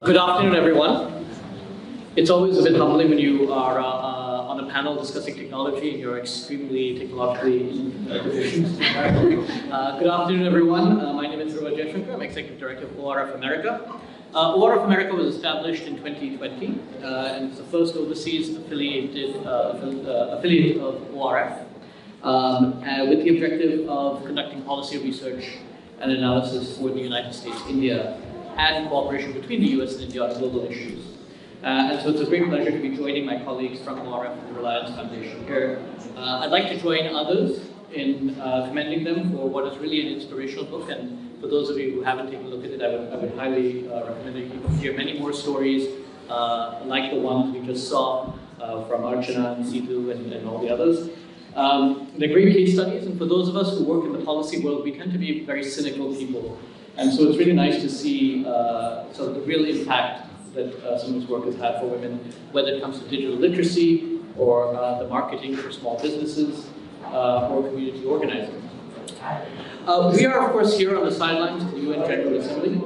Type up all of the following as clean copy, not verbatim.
Good afternoon, everyone. It's always a bit humbling when you are on a panel discussing technology and you're extremely technologically proficient. Good afternoon, everyone. My name is Ruva Jaishankar. I'm Executive Director of ORF America. ORF America was established in 2020 and it's the first overseas affiliate of ORF with the objective of conducting policy research and analysis for the United States, India, and cooperation between the US and India on global issues. And so it's a great pleasure to be joining my colleagues from ORF and the Reliance Foundation here. I'd like to join others in commending them for what is really an inspirational book, and for those of you who haven't taken a look at it, I would highly recommend it. You can hear many more stories like the ones we just saw from Archana and Sidhu and all the others. They're great case studies, and for those of us who work in the policy world, we tend to be very cynical people. And so it's really nice to see sort of the real impact that some of this work has had for women, whether it comes to digital literacy or the marketing for small businesses or community organizing. We are, of course, here on the sidelines of the UN General Assembly.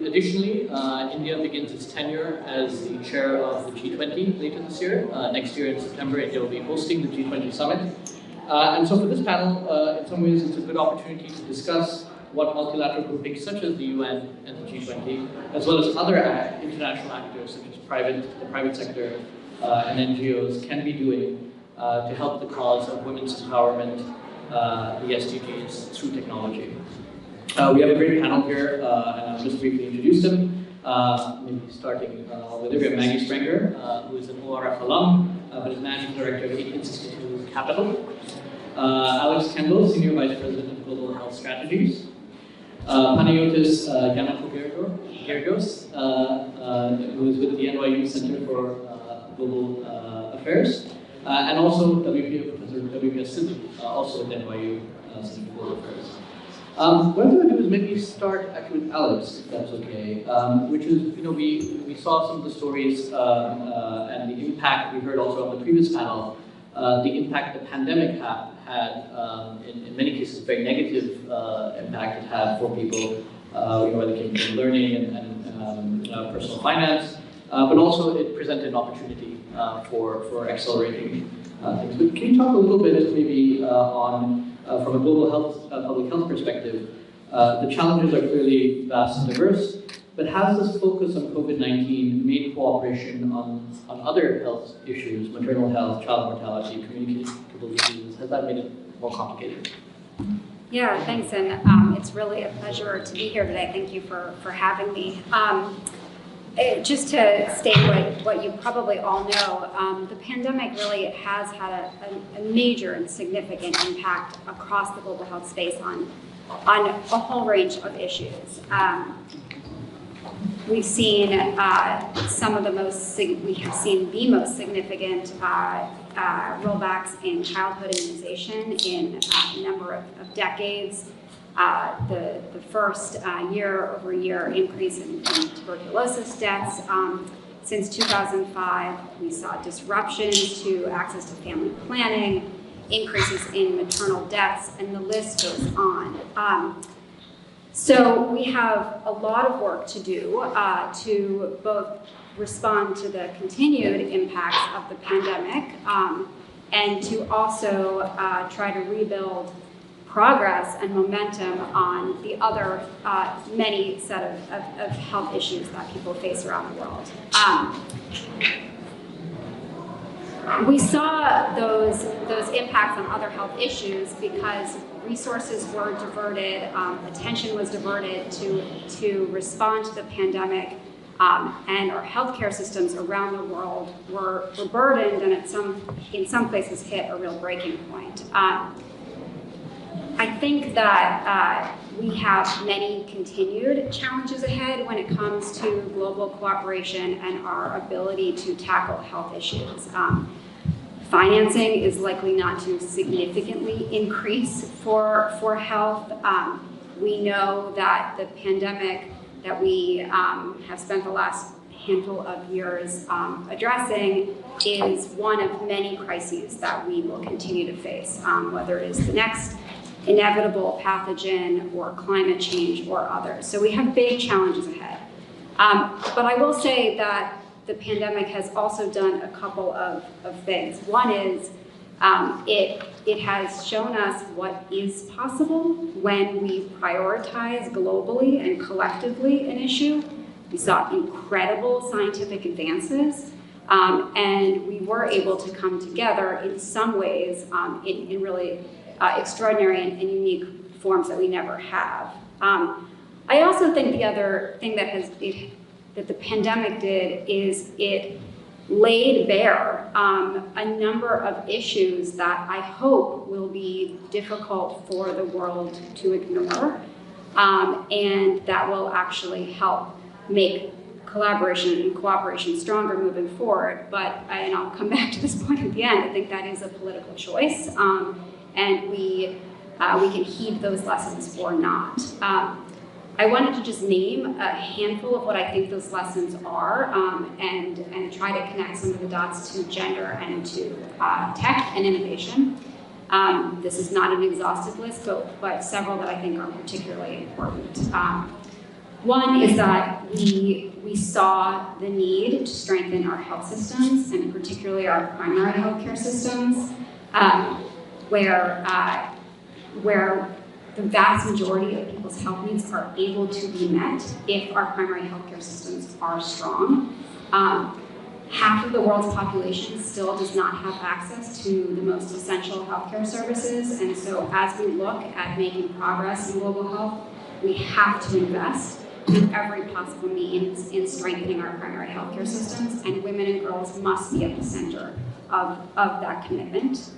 Additionally, India begins its tenure as the chair of the G20 later this year. Next year in September, India will be hosting the G20 summit. And so for this panel, in some ways, it's a good opportunity to discuss what multilateral groupings such as the UN and the G20, as well as other international actors such as the private sector and NGOs can be doing to help the cause of women's empowerment, the SDGs, through technology. We have a great panel here, and I'll just briefly introduce them. Maybe starting with we have Maggie Sprenger, who is an ORF alum, but is Managing Director of 1862 Capital. Alex Kendall, Senior Vice President of Global Health Strategies. Panayotis Yannakougergos, who is with the NYU Center for Global Affairs, and also Professor W.P.S. Sidhu, also at NYU Center for Global Affairs. What I'm going to do is maybe start actually with Alex, if that's okay, which is, we saw some of the stories and the impact we heard also on the previous panel, the impact the pandemic had in many cases, very negative impact it had for people, whether it came from learning and personal finance, but also it presented an opportunity for accelerating things. But can you talk a little bit maybe on from a global health, public health perspective, the challenges are clearly vast and diverse, but has this focus on COVID-19 made cooperation on other health issues, maternal health, child mortality, communicable diseases, has that made it more complicated? Yeah, thanks, and it's really a pleasure to be here today. Thank you for having me. Just to state what you probably all know, the pandemic really has had a major and significant impact across the global health space on a whole range of issues. We've seen we have seen the most significant rollbacks in childhood immunization in a number of decades. The first year-over-year increase in tuberculosis deaths. Since 2005, we saw disruptions to access to family planning, increases in maternal deaths, and the list goes on. So we have a lot of work to do to both respond to the continued impacts of the pandemic and to also try to rebuild progress and momentum on the other many set of health issues that people face around the world. We saw those impacts on other health issues because resources were diverted, attention was diverted to respond to the pandemic, and our healthcare systems around the world were burdened and in some places hit a real breaking point. I think that we have many continued challenges ahead when it comes to global cooperation and our ability to tackle health issues. Financing is likely not to significantly increase for health. We know that the pandemic that we have spent the last handful of years addressing is one of many crises that we will continue to face, whether it is the next inevitable pathogen or climate change or others. So we have big challenges ahead. But I will say that the pandemic has also done a couple of things. One is it has shown us what is possible when we prioritize globally and collectively an issue. We saw incredible scientific advances, and we were able to come together in some ways in really extraordinary and unique forms that we never have. I also think the other thing that the pandemic did is it laid bare a number of issues that I hope will be difficult for the world to ignore, and that will actually help make collaboration and cooperation stronger moving forward. And I'll come back to this point at the end, I think that is a political choice, and we can heed those lessons or not. I wanted to just name a handful of what I think those lessons are, and try to connect some of the dots to gender and to tech and innovation. This is not an exhaustive list, but several that I think are particularly important. One is that we saw the need to strengthen our health systems, and particularly our primary healthcare systems, where the vast majority of people's health needs are able to be met if our primary healthcare systems are strong. Half of the world's population still does not have access to the most essential healthcare services, and so as we look at making progress in global health, we have to invest in every possible means in strengthening our primary healthcare systems, and women and girls must be at the center of that commitment.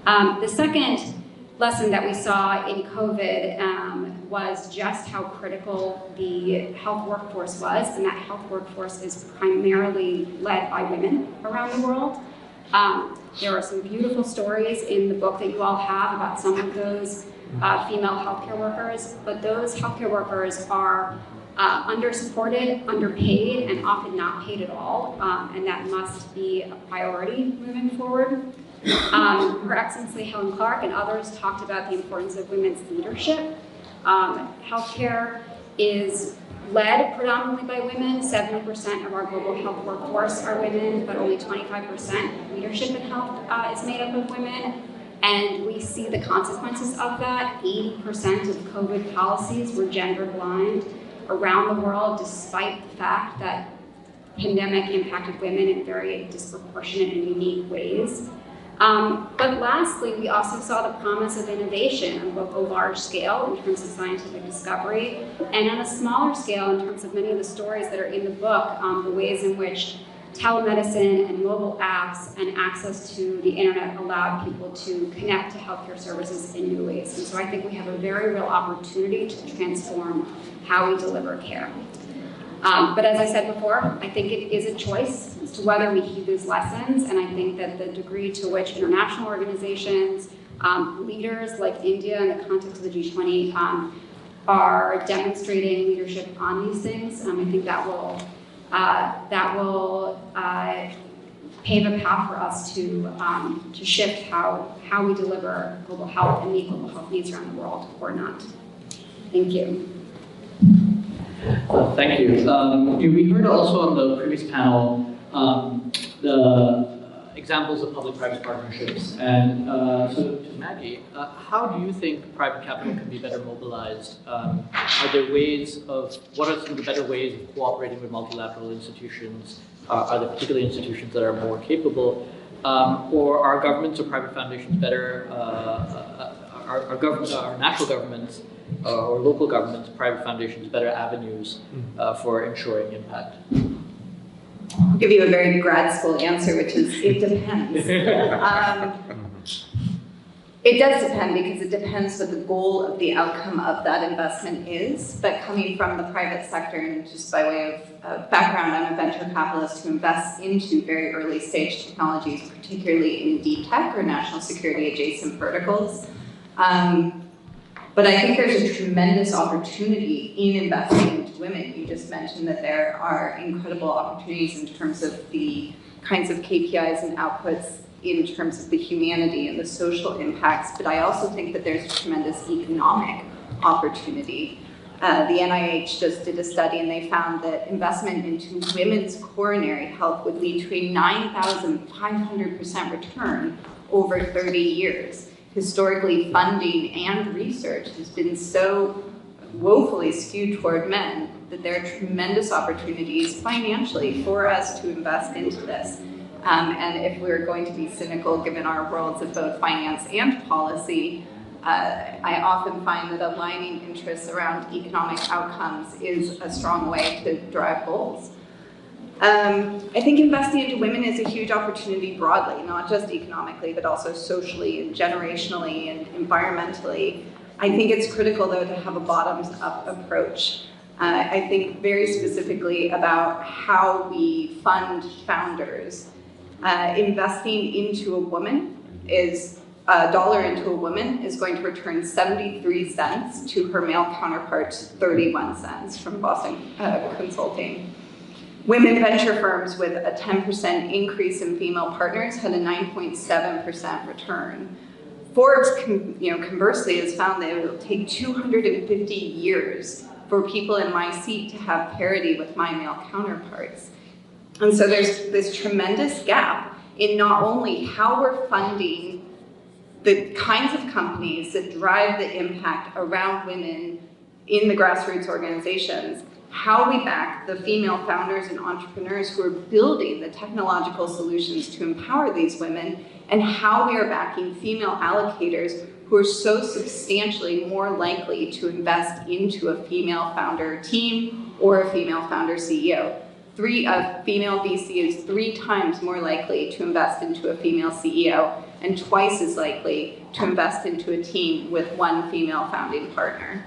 The second lesson that we saw in COVID was just how critical the health workforce was, and that health workforce is primarily led by women around the world. There are some beautiful stories in the book that you all have about some of those female healthcare workers, but those healthcare workers are under-supported, underpaid, and often not paid at all, and that must be a priority moving forward. Her Excellency Helen Clark and others talked about the importance of women's leadership. Healthcare is led predominantly by women. 70% of our global health workforce are women, but only 25% of leadership in health is made up of women. And we see the consequences of that. 80% of COVID policies were gender blind around the world, despite the fact that the pandemic impacted women in very disproportionate and unique ways. But lastly, we also saw the promise of innovation on both a large scale in terms of scientific discovery, and on a smaller scale in terms of many of the stories that are in the book, the ways in which telemedicine and mobile apps and access to the internet allowed people to connect to healthcare services in new ways. And so I think we have a very real opportunity to transform how we deliver care. But as I said before, I think it is a choice as to whether we heed these lessons, and I think that the degree to which international organizations, leaders like India in the context of the G20 are demonstrating leadership on these things, I think that will pave a path for us to shift how we deliver global health and meet global health needs around the world or not. Thank you. Thank you. We heard also on the previous panel the examples of public-private partnerships. And so to Maggie, how do you think private capital can be better mobilized? Are there ways of, what are some of the better ways of cooperating with multilateral institutions? Are there particular institutions that are more capable? Or are governments or private foundations better, are national governments or local governments, private foundations, better avenues for ensuring impact? I'll give you a very grad school answer, which is it depends. It does depend, because it depends what the goal of the outcome of that investment is. But coming from the private sector, and just by way of background, I'm a venture capitalist who invests into very early stage technologies, particularly in deep tech or national security adjacent verticals. But I think there's a tremendous opportunity in investing into women. You just mentioned that there are incredible opportunities in terms of the kinds of KPIs and outputs in terms of the humanity and the social impacts, but I also think that there's a tremendous economic opportunity. The NIH just did a study and they found that investment into women's coronary health would lead to a 9,500% return over 30 years. Historically, funding and research has been so woefully skewed toward men that there are tremendous opportunities financially for us to invest into this. And if we're going to be cynical, given our worlds of both finance and policy, I often find that aligning interests around economic outcomes is a strong way to drive goals. I think investing into women is a huge opportunity broadly, not just economically, but also socially and generationally and environmentally. I think it's critical, though, to have a bottoms-up approach. I think very specifically about how we fund founders. Investing into a woman is $1 into a woman is going to return 73 cents to her male counterparts, 31 cents from Boston Consulting. Women venture firms with a 10% increase in female partners had a 9.7% return. Forbes, conversely, has found that it will take 250 years for people in my seat to have parity with my male counterparts. And so there's this tremendous gap in not only how we're funding the kinds of companies that drive the impact around women in the grassroots organizations, how we back the female founders and entrepreneurs who are building the technological solutions to empower these women, and how we are backing female allocators who are so substantially more likely to invest into a female founder team or a female founder CEO. A female VC is 3 times more likely to invest into a female CEO and twice as likely to invest into a team with 1 female founding partner.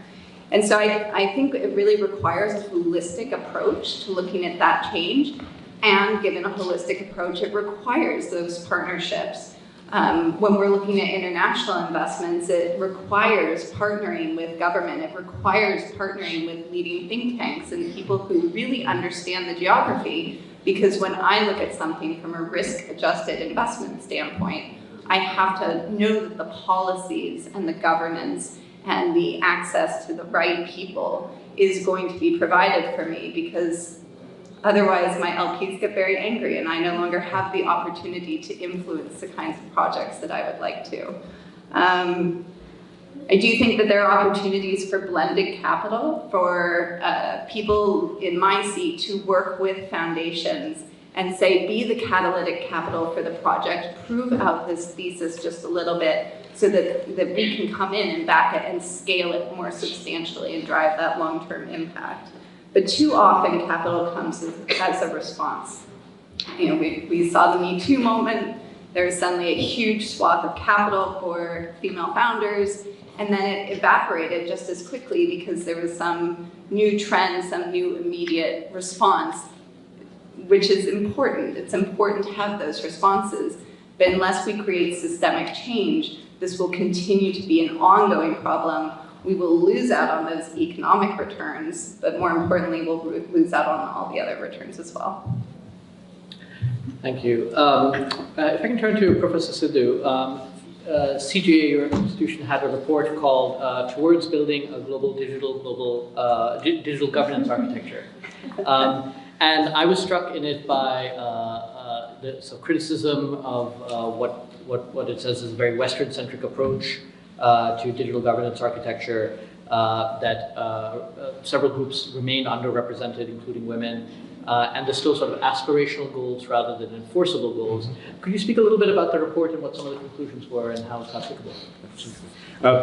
And so I think it really requires a holistic approach to looking at that change. And given a holistic approach, it requires those partnerships. When we're looking at international investments, it requires partnering with government. It requires partnering with leading think tanks and people who really understand the geography. Because when I look at something from a risk-adjusted investment standpoint, I have to know that the policies and the governance and the access to the right people is going to be provided for me, because otherwise my LPs get very angry and I no longer have the opportunity to influence the kinds of projects that I would like to. I do think that there are opportunities for blended capital for people in my seat to work with foundations and say, be the catalytic capital for the project, prove out this thesis just a little bit so that we can come in and back it and scale it more substantially and drive that long-term impact. But too often, capital comes as a response. We saw the Me Too moment. There was suddenly a huge swath of capital for female founders, and then it evaporated just as quickly because there was some new trend, some new immediate response, which is important. It's important to have those responses, but unless we create systemic change, this will continue to be an ongoing problem. We will lose out on those economic returns, but more importantly, we'll lose out on all the other returns as well. Thank you. If I can turn to Professor Sidhu, CGA, your institution, had a report called Towards Building a Global Digital Governance Architecture. And I was struck in it by the criticism of what it says is a very Western-centric approach to digital governance architecture, that several groups remain underrepresented, including women, and there's still sort of aspirational goals rather than enforceable goals. Could you speak a little bit about the report and what some of the conclusions were and how it's applicable?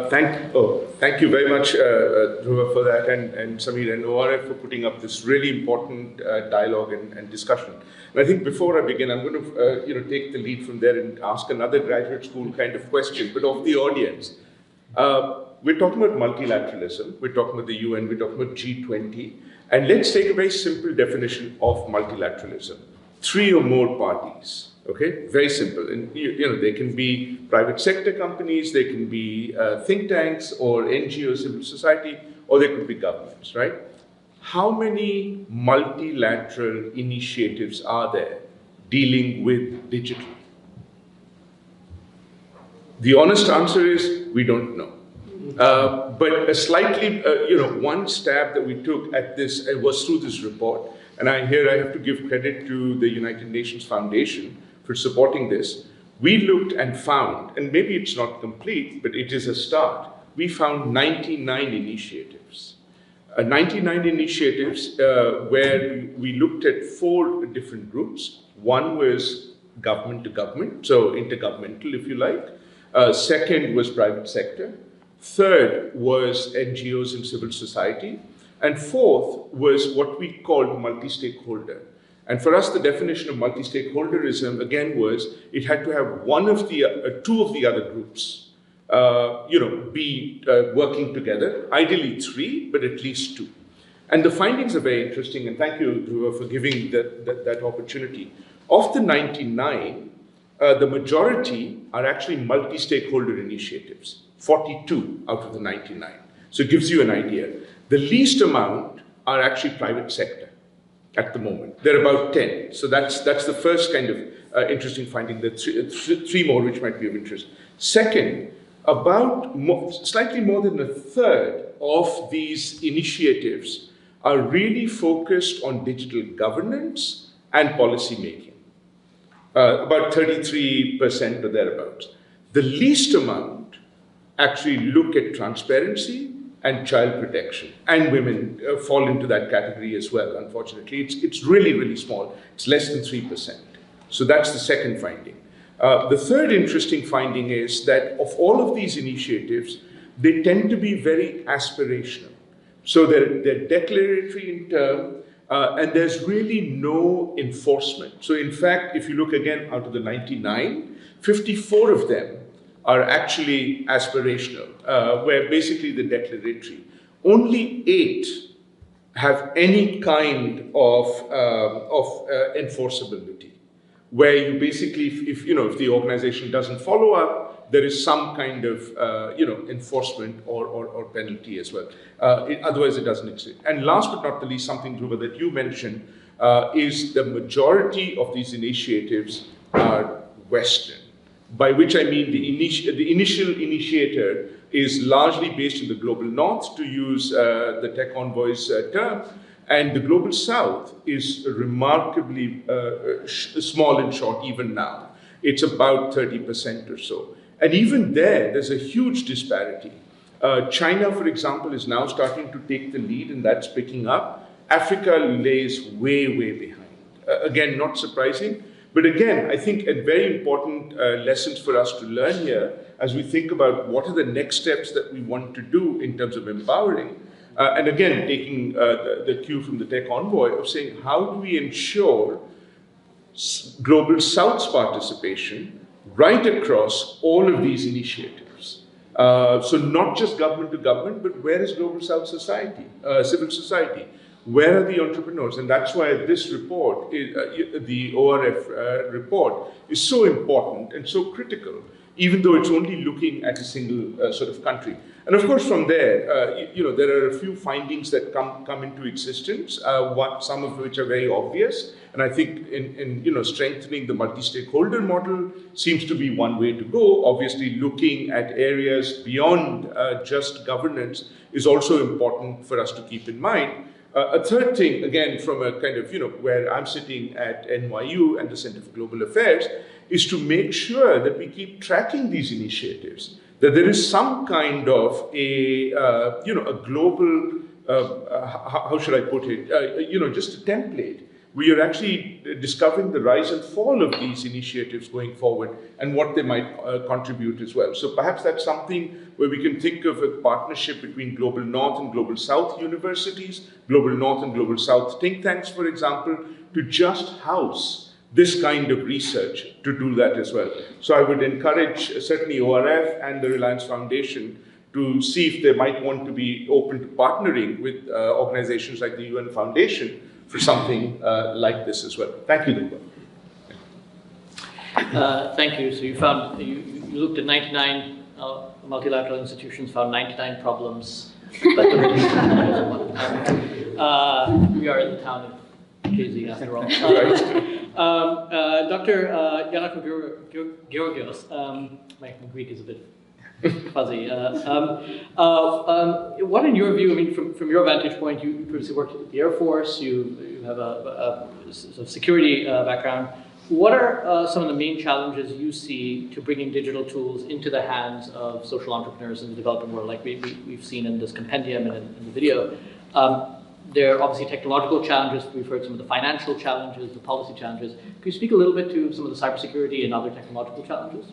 Thank you very much, Dhruva, for that, and Samir and ORF for putting up this really important dialogue and discussion. And I think before I begin, I'm going to take the lead from there and ask another graduate school kind of question, but of the audience. We're talking about multilateralism, we're talking about the UN, we're talking about G20, and let's take a very simple definition of multilateralism. 3 or more parties. Okay, very simple. And they can be private sector companies, they can be think tanks or NGOs, civil society, or they could be governments, right? How many multilateral initiatives are there dealing with digital? The honest answer is we don't know. But a slightly, one stab that we took at this was through this report. And I have to give credit to the United Nations Foundation for supporting this. We looked and found, and maybe it's not complete, but it is a start. We found 99 initiatives. 99 initiatives where we looked at 4 different groups. One was government to government, so intergovernmental, if you like. Second was private sector. Third was NGOs and civil society. And fourth was what we called multi-stakeholder. And for us, the definition of multi-stakeholderism, again, was it had to have one of the, 2 of the other groups, be working together, ideally 3, but at least 2. And the findings are very interesting, and thank you, Dhruva, for giving that opportunity. Of the 99, the majority are actually multi-stakeholder initiatives, 42 out of the 99. So it gives you an idea. The least amount are actually private sector at the moment. They're about 10. So that's the first kind of interesting finding. There are 3 more which might be of interest. Second, slightly more than a third of these initiatives are really focused on digital governance and policy making. About 33% or thereabouts. The least amount actually look at transparency and child protection. And women fall into that category as well, unfortunately. It's really, really small. It's less than 3%. So that's the second finding. The third interesting finding is that of all of these initiatives, they tend to be very aspirational. So they're declaratory in term, and there's really no enforcement. So in fact, if you look again out of the 99, 54 of them are actually aspirational, where basically they're declaratory. Only 8 have any kind of enforceability, where you basically, if the organization doesn't follow up, there is some kind of enforcement or penalty as well. Otherwise, it doesn't exist. And last but not the least, something, Dhruva, that you mentioned is the majority of these initiatives are Western. By which I mean the initial initiator is largely based in the global north, to use the Tech Envoy's term, and the global south is remarkably small and short even now. It's about 30% or so. And even there's a huge disparity. China, for example, is now starting to take the lead, and that's picking up. Africa lays way, way behind. Again, not surprising. But again, I think a very important lessons for us to learn here as we think about what are the next steps that we want to do in terms of empowering. And again, taking the cue from the Tech Envoy of saying, how do we ensure Global South's participation right across all of these initiatives? So not just government to government, but where is Global South society, civil society? Where are the entrepreneurs? And that's why this report, the ORF report, is so important and so critical, even though it's only looking at a single sort of country. And of course, from there, there are a few findings that come into existence, some of which are very obvious. And I think in strengthening the multi-stakeholder model seems to be one way to go. Obviously, looking at areas beyond just governance is also important for us to keep in mind. A third thing, again, from a kind of, where I'm sitting at NYU and the Center for Global Affairs, is to make sure that we keep tracking these initiatives, that there is some kind of a global, how should I put it, just a template where you're actually discovering the rise and fall of these initiatives going forward and what they might contribute as well. So perhaps that's something where we can think of a partnership between Global North and Global South universities, Global North and Global South think tanks, for example, to just house this kind of research to do that as well. So I would encourage certainly ORF and the Reliance Foundation to see if they might want to be open to partnering with organizations like the UN Foundation for something like this as well. Thank you, Deepa. Thank you. So you looked at 99 multilateral institutions, found 99 problems, but the relief is one. We are in the town of Jay-Z after all. Right. Dr. Yanako Georgios, my Greek is a bit fuzzy. What, in your view, I mean, from your vantage point, you previously worked at the Air Force, you have a sort of security background. What are some of the main challenges you see to bringing digital tools into the hands of social entrepreneurs in the developing world, like we've seen in this compendium and in the video? There are obviously technological challenges. We've heard some of the financial challenges, the policy challenges. Could you speak a little bit to some of the cybersecurity and other technological challenges?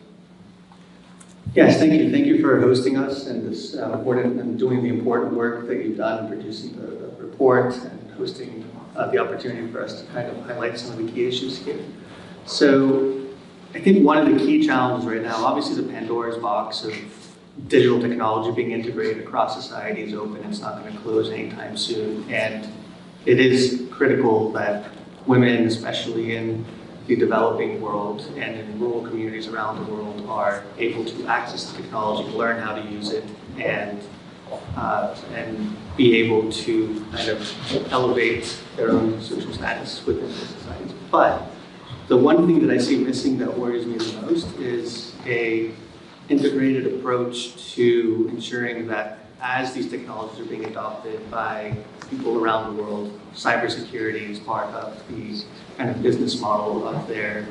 Yes, thank you. Thank you for hosting us and this important and doing the important work that you've done in producing the report and hosting the opportunity for us to kind of highlight some of the key issues here. So I think one of the key challenges right now, obviously the Pandora's box of digital technology being integrated across society is open. It's not going to close anytime soon. And it is critical that women, especially in the developing world and in rural communities around the world, are able to access the technology, learn how to use it, and be able to kind of elevate their own social status within the society. But the one thing that I see missing that worries me the most is an integrated approach to ensuring that as these technologies are being adopted by people around the world, cybersecurity is part of the kind of business model of their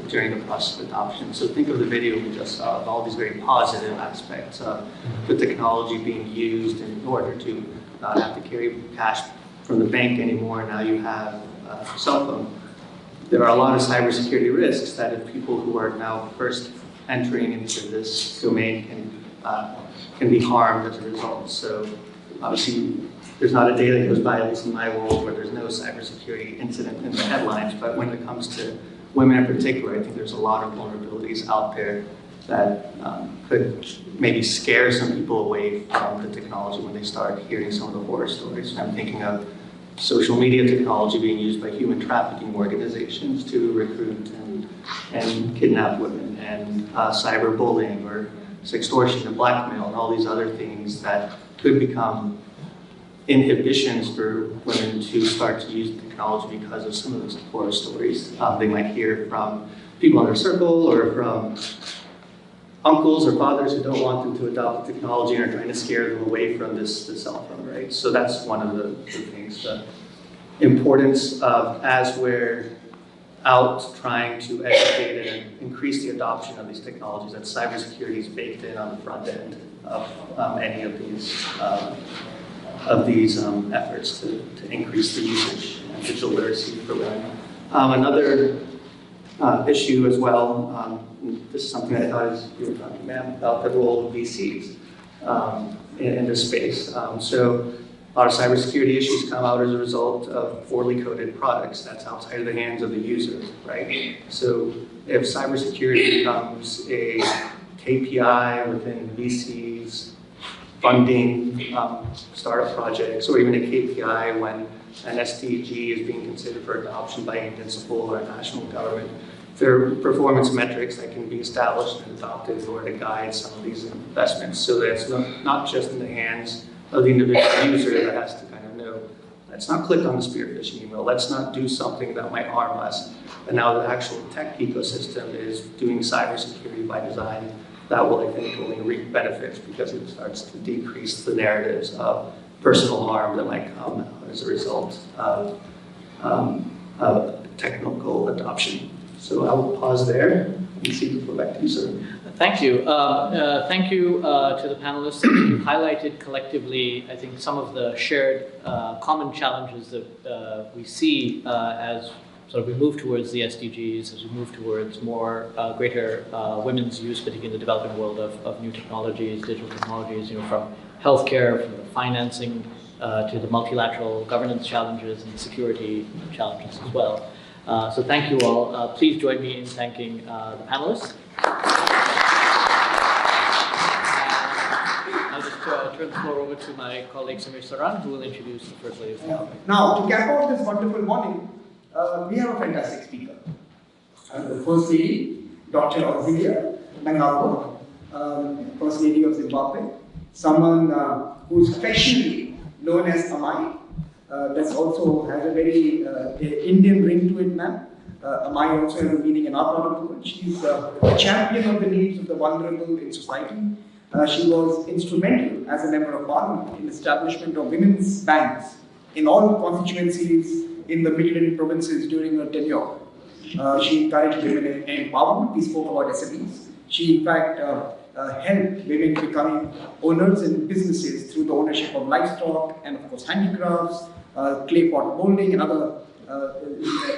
during the process of adoption. So think of the video we just saw of all these very positive aspects of the technology being used in order to not have to carry cash from the bank anymore. Now you have a cell phone. There are a lot of cybersecurity risks that if people who are now first entering into this domain can be harmed as a result. So obviously, there's not a day that goes by, at least in my world, where there's no cybersecurity incident in the headlines. But when it comes to women in particular, I think there's a lot of vulnerabilities out there that could maybe scare some people away from the technology when they start hearing some of the horror stories. I'm thinking of social media technology being used by human trafficking organizations to recruit and kidnap women, and cyberbullying or sextortion and blackmail and all these other things that could become inhibitions for women to start to use technology because of some of those horror stories they might hear from people in their circle or from uncles or fathers who don't want them to adopt the technology and are trying to scare them away from the cell phone, right? So that's one of the things, the importance of, as we're out trying to educate and increase the adoption of these technologies, that cybersecurity is baked in on the front end of any of these efforts to increase the usage and digital literacy for women. Another issue as well, this is something I thought is, you were talking about the role of VCs in this space. So a lot of cybersecurity issues come out as a result of poorly coded products that's outside of the hands of the user, right? So if cybersecurity becomes a KPI within VCs, funding startup projects, or even a KPI when an SDG is being considered for adoption by a municipal or a national government, there are performance metrics that can be established and adopted in order to guide some of these investments, so that it's not just in the hands of the individual user that has to kind of know, let's not click on the spear phishing email, let's not do something that might harm us. And now the actual tech ecosystem is doing cybersecurity by design. That will, I think, only reap benefits because it starts to decrease the narratives of personal harm that might come as a result of technical adoption. So I will pause there and see if we're back to you, sir. Thank you. Thank you to the panelists. You've highlighted collectively, I think, some of the shared common challenges that we see as sort of we move towards the SDGs, as we move towards more greater women's use, particularly in the developing world of new technologies, digital technologies, from healthcare, from the financing to the multilateral governance challenges and security challenges as well. So thank you all. Please join me in thanking the panelists. I'll just turn the floor over to my colleague Samir Saran, who will introduce the First Lady of the Campaign. Now, to cap off this wonderful morning, we have a fantastic speaker. The First Lady, Dr. Auxilia Nangabo, First Lady of Zimbabwe, someone who's affectionately known as Amai, That's also has a very Indian ring to it, ma'am. Amai also has a meaning in our part of the world. She's a champion of the needs of the vulnerable in society. She was instrumental as a member of parliament in establishment of women's banks in all constituencies in the Midland provinces during her tenure. She encouraged women in empowerment. We spoke about SMEs. She, in fact, helped women becoming owners in businesses through the ownership of livestock and, of course, handicrafts, clay pot molding, and other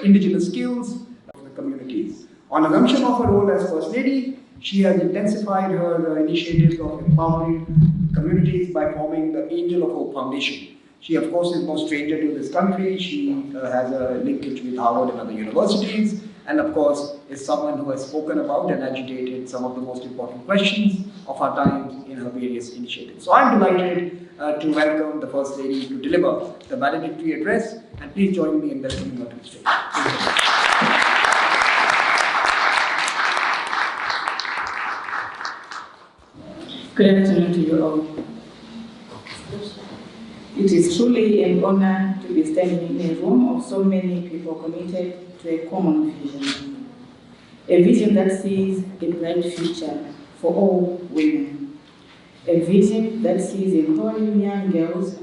indigenous skills of the communities. On assumption of her role as First Lady, she has intensified her initiatives of empowering communities by forming the Angel of Hope Foundation. She, of course, is no stranger to this country. She has a linkage with Harvard and other universities, and of course, is someone who has spoken about and agitated some of the most important questions of our times in her various initiatives. So I'm delighted to welcome the First Lady to deliver the valedictory address, and please join me in welcoming her to the stage. Good afternoon to you all. It is truly an honor to be standing in a room of so many people committed to a common vision. A vision that sees a bright future for all women. A vision that sees empowering young girls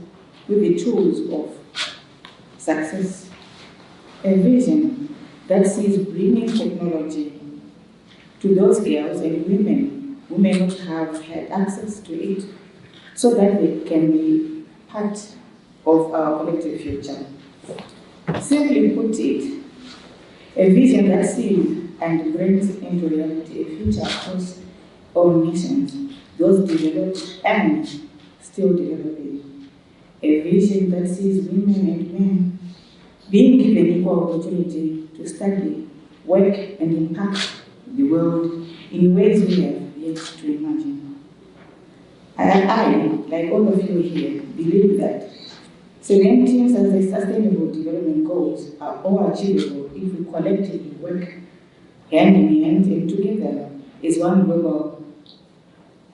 with the tools of success. A vision that sees bringing technology to those girls and women who may not have had access to it, so that they can be part of our collective future. Simply put it, a vision that sees and brings into reality a future across all nations, those developed and still developing. A vision that sees women and men being given equal opportunity to study, work, and impact the world in ways we have yet to imagine. I, like all of you here, believe that 17 Sustainable Development Goals are all achievable if we collectively work hand in hand and together as one global.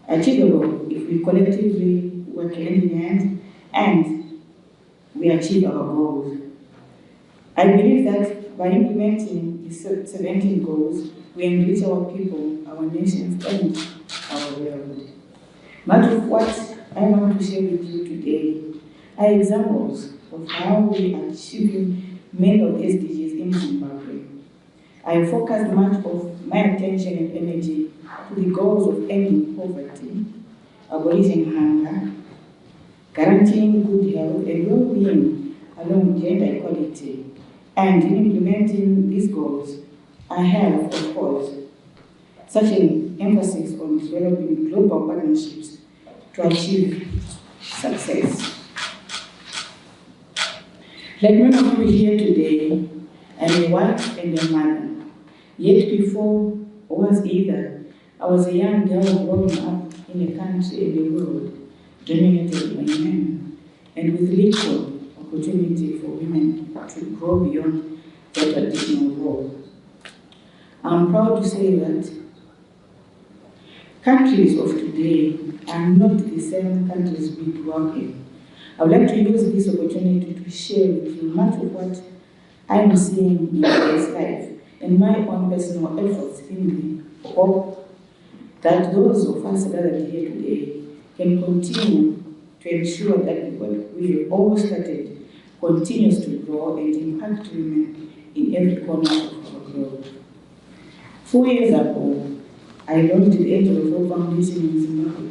Achievable if we collectively work hand in hand and we achieve our goals. I believe that by implementing the 17 goals, we enrich our people, our nations, and our world. Much of what I want to share with you today are examples of how we are achieving many of SDGs in Zimbabwe. I focused much of my attention and energy to the goals of ending poverty, abolishing hunger, guaranteeing good health and well-being along gender equality. And in implementing these goals, I have, of course, such an emphasis on developing global partnerships to achieve success. Like many of you here today, I'm a wife and a mother. Yet before I was either, I was a young girl growing up in a country and a world dominated by men, and with little opportunity for women to grow beyond their traditional role. I'm proud to say that countries of today are not the same countries we grew up in. I would like to use this opportunity to share with you much of what I'm seeing in today's life and my own personal efforts in the hope that those of us gathered here today can continue to ensure that the work we have all started continues to grow and impact women in every corner of our globe. 4 years ago, I launched the Angel of Hope Foundation in Zimbabwe.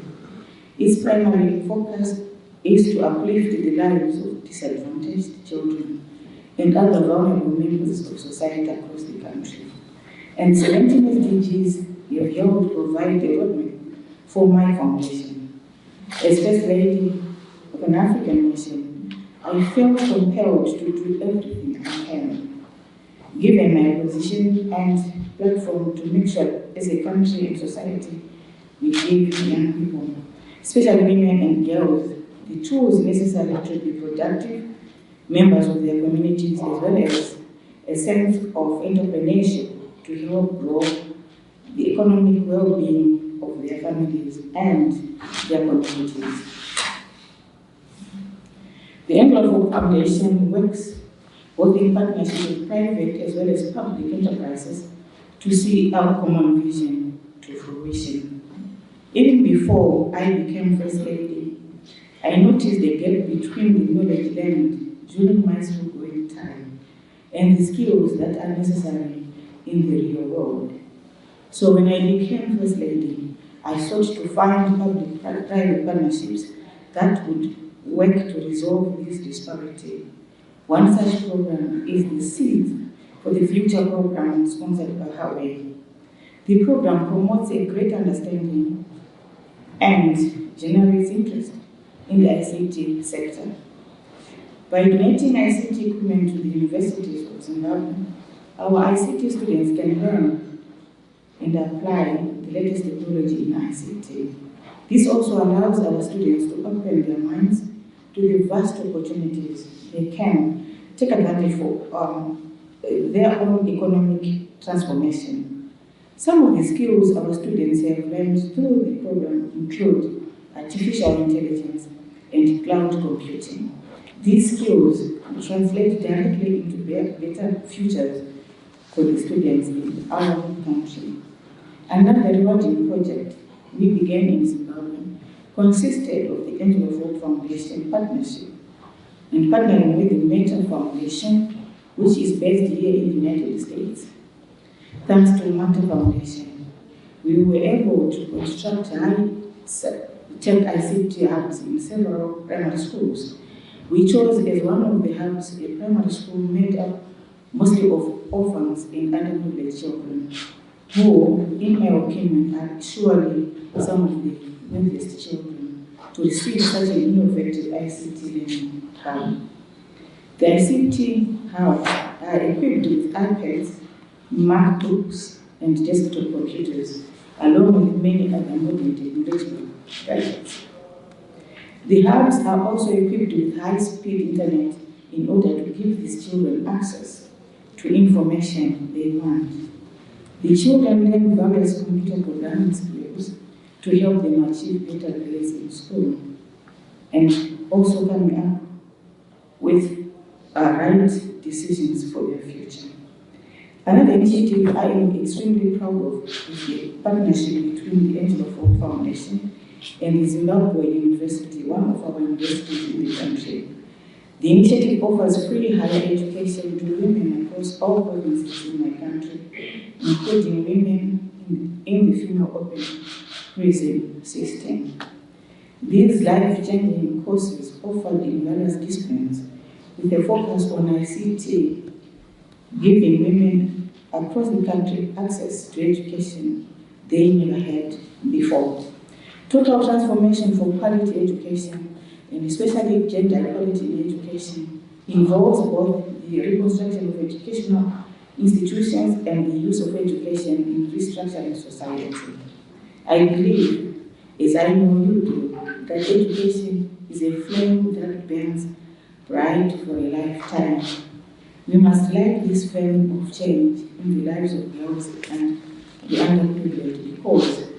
Its primary focus is to uplift the lives of disadvantaged children and other vulnerable members of society across the country. And 17 SDGs we have helped provide a roadmap for my foundation. As First Lady of an African nation, I felt compelled to do everything I can, given my position and platform, to make sure as a country and society we give young people, especially women and girls, the tools necessary to be productive members of their communities, as well as a sense of entrepreneurship to help grow the economic well-being of their families and their communities. The Anglo Foundation works both in partnership with private as well as public enterprises to see our common vision to fruition. Even before I became First Lady, I noticed the gap between the knowledge learned during my school-going time and the skills that are necessary in the real world. So when I became First Lady, I sought to find public-private partnerships that would work to resolve this disparity. One such program is the Seeds for the Future program sponsored by Hawaii. The program promotes a great understanding and generates interest in the ICT sector. By donating ICT equipment to the universities of Zimbabwe, our ICT students can learn and apply the latest technology in ICT. This also allows our students to open their minds to the vast opportunities they can take advantage for their own economic transformation. Some of the skills our students have learned through the program include artificial intelligence and cloud computing. These skills translate directly into better futures for the students in our country. Another rewarding project we began in Zimbabwe consisted of the Anglo Foundation partnership and partnering with the Meta Foundation, which is based here in the United States. Thanks to Meta Foundation, we were able to construct high-tech ICT hubs in several primary schools. We chose as one of the hubs a primary school made up mostly of orphans and underprivileged children, who, in my opinion, are surely some of the wealthiest children to receive such an innovative ICT learning hub. The ICT hubs are equipped with iPads, MacBooks, and desktop computers, along with many other modern technological gadgets. The hubs are also equipped with high-speed internet in order to give these children access to information they want. The children learn various computer programming skills to help them achieve better grades in school, and also coming up with right decisions for their future. Another initiative I am extremely proud of is the partnership between the Angelo Foundation and the Zimbabwean University, one of our universities in the country. The initiative offers free higher education to women across all provinces in my country, including women in the female open prison system. These life-changing courses offered in various disciplines with a focus on ICT, giving women across the country access to education they never had before. Total transformation for quality education, and especially gender equality in education, involves both the reconstruction of educational institutions and the use of education in restructuring society. I believe, as I know you do, that education is a flame that burns bright for a lifetime. We must light this flame of change in the lives of girls and the underprivileged, because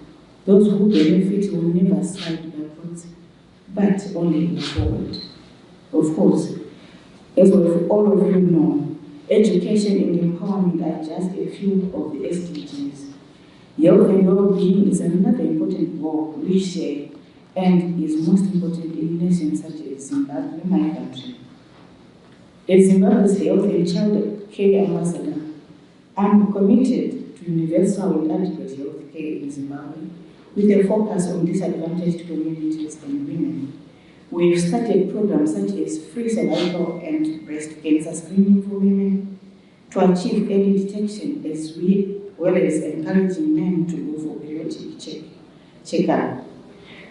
those who benefit will never slide backwards, but only move forward. Of course, as all of you know, education and empowerment are just a few of the SDGs. Health and well-being is another important goal we share and is most important in nations such as Zimbabwe, my country. As Zimbabwe's health and child care ambassador, I'm committed to universal and adequate health care in Zimbabwe with a focus on disadvantaged communities and women. We've started programs such as free cervical and breast cancer screening for women to achieve early detection, as well as encouraging men to go for periodic check-up.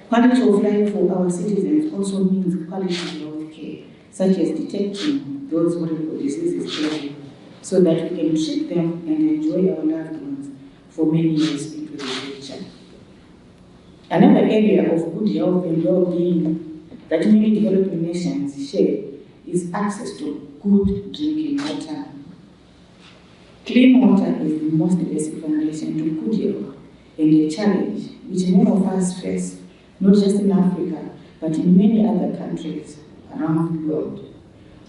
Quality of life for our citizens also means quality health care, such as detecting those horrible diseases early, so that we can treat them and enjoy our loved ones for many years into the future. Another area of good health and well-being that many developing nations share is access to good drinking water. Clean water is the most basic foundation to good health and a challenge which many of us face, not just in Africa, but in many other countries around the world.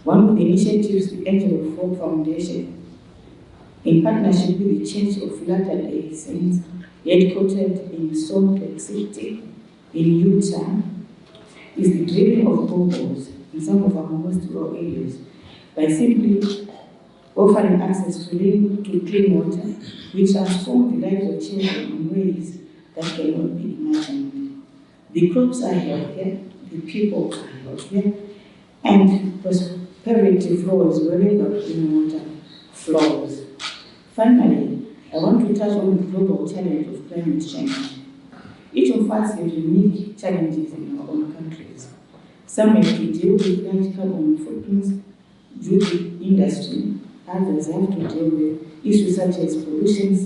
One of the initiatives, the Angel of Hope Foundation, in partnership with the Church of Latter-day Saints, headquartered in Salt Lake City, in Utah, is the drilling of boreholes in some of our most rural areas by simply offering access to clean water, which transform the lives of children in ways that cannot be imagined. The crops are healthier, the people are healthier, and prosperity flows wherever clean water flows. Finally, I want to touch on the global challenge of climate change. Each of us has unique challenges in our own countries. Some have to deal with large carbon footprints due to industry. Others have to deal with issues such as pollution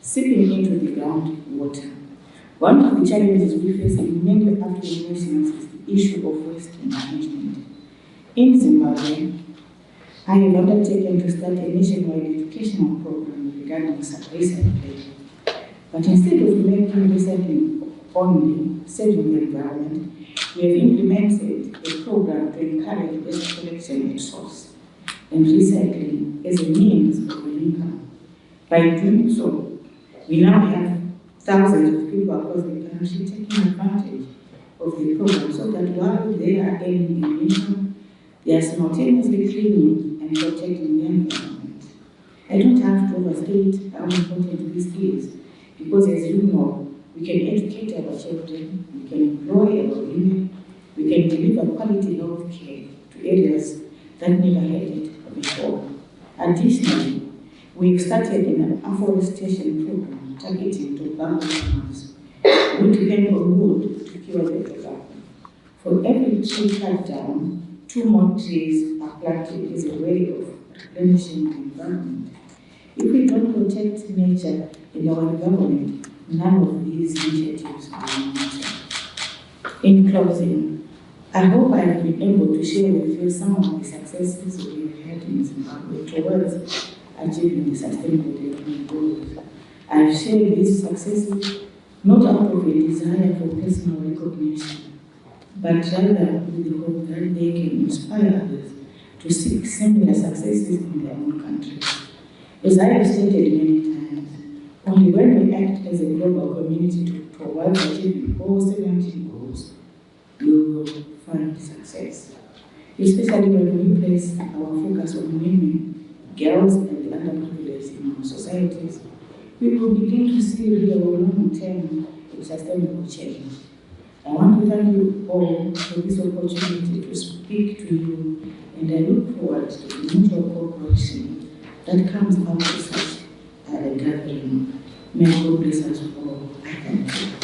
seeping into the groundwater. One of the challenges we face in many African nations is the issue of waste management. In Zimbabwe, I have undertaken to start a nationwide educational program regarding recycling. But instead of making recycling only saving the environment, we have implemented a program to encourage waste collection at source and recycling as a means of income. By doing so, we now have thousands of people across the country taking advantage of the program so that while they are earning an income, they are simultaneously cleaning and protecting the environment. I don't have to overstate how important this is, because as you know, we can educate our children, we can employ our women, we can deliver quality health care to areas that never had it before. Additionally, we've started an afforestation program targeting tobacco farmers who depend on wood to cure their tobacco. For every tree cut down, 2 more trees are planted as a way of replenishing the environment. If we don't protect nature and our environment, none of these initiatives will matter. In closing, I hope I have been able to share with you some of the successes we've had in Zimbabwe towards achieving the Sustainable Development Goals. I've shared these successes not out of a desire for personal recognition, but rather with the hope that they can inspire others to seek similar successes in their own countries. As I have stated many times, only when we act as a global community towards achieving all 17 goals, we will find success. Especially when we place our focus on women, girls, and the underprivileged in our societies, we will begin to see real long-term and sustainable change. I want to thank you all for this opportunity to speak to you, and I look forward to the mutual cooperation that comes out of such a gathering. May God bless us all. I thank you.